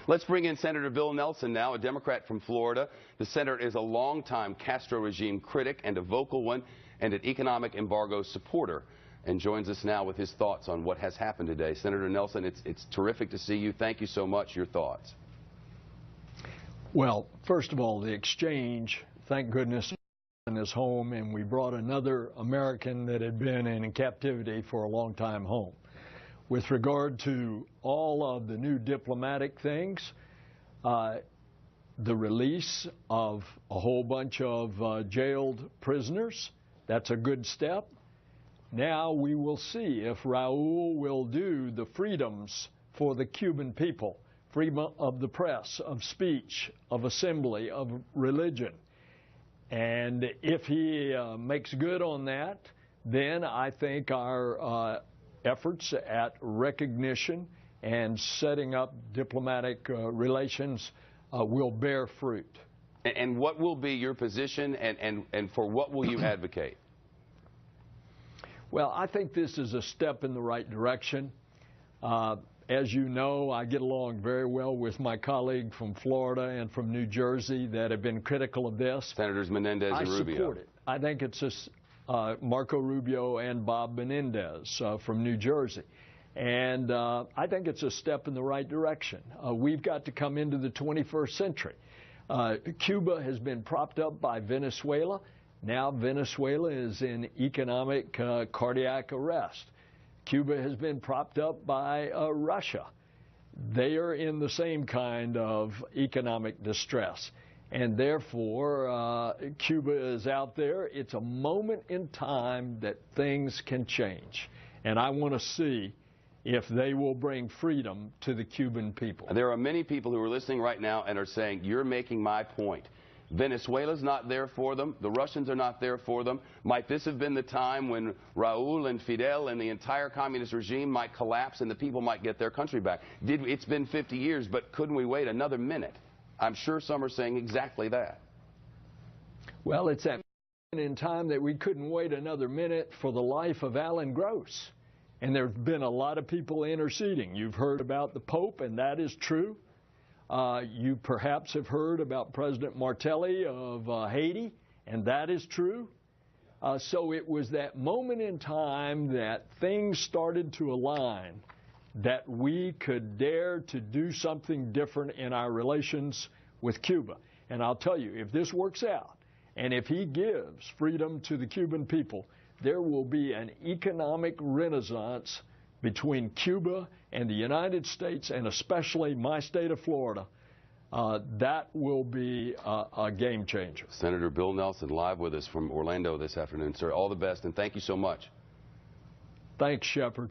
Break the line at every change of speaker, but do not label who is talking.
Let's bring in Senator Bill Nelson now, a Democrat from Florida. The senator is a longtime Castro regime critic and a vocal one, and an economic embargo supporter, and joins us now with his thoughts on what has happened today. Senator Nelson, it's terrific to see you. Thank you so much. Your thoughts?
Well, first of all, the exchange, thank goodness, in his home, and we brought another American that had been in captivity for a long time home. With regard to all of the new diplomatic things, the release of a whole bunch of jailed prisoners, that's a good step. Now we will see if Raul will do the freedoms for the Cuban people, freedom of the press, of speech, of assembly, of religion. And if he makes good on that, then I think our efforts at recognition and setting up diplomatic relations will bear fruit.
And what will be your position, and for what will you advocate?
Well, I think this is a step in the right direction. As you know, I get along very well with my colleague from Florida and from New Jersey that have been critical of this.
Senators Menendez and Rubio.
I support it. I think it's Marco Rubio and Bob Menendez from New Jersey. And I think it's a step in the right direction. We've got to come into the 21st century. Cuba has been propped up by Venezuela. Now Venezuela is in economic cardiac arrest. Cuba has been propped up by Russia. They are in the same kind of economic distress. And therefore, Cuba is out there. It's a moment in time that things can change. And I want to see if they will bring freedom to the Cuban people.
There are many people who are listening right now and are saying, you're making my point. Venezuela's not there for them. The Russians are not there for them. Might this have been the time when Raul and Fidel and the entire communist regime might collapse and the people might get their country back? It's been 50 years, but couldn't we wait another minute? I'm sure some are saying exactly that.
Well, it's that moment in time that we couldn't wait another minute for the life of Alan Gross. And there have been a lot of people interceding. You've heard about the Pope, and that is true. You perhaps have heard about President Martelly of Haiti, and that is true. So it was that moment in time that things started to align, that we could dare to do something different in our relations with Cuba. And I'll tell you, if this works out, and if he gives freedom to the Cuban people, there will be an economic renaissance between Cuba and the United States, and especially my state of Florida. That will be a game changer.
Senator Bill Nelson, live with us from Orlando this afternoon. Sir, all the best, and thank you so much.
Thanks, Shepard.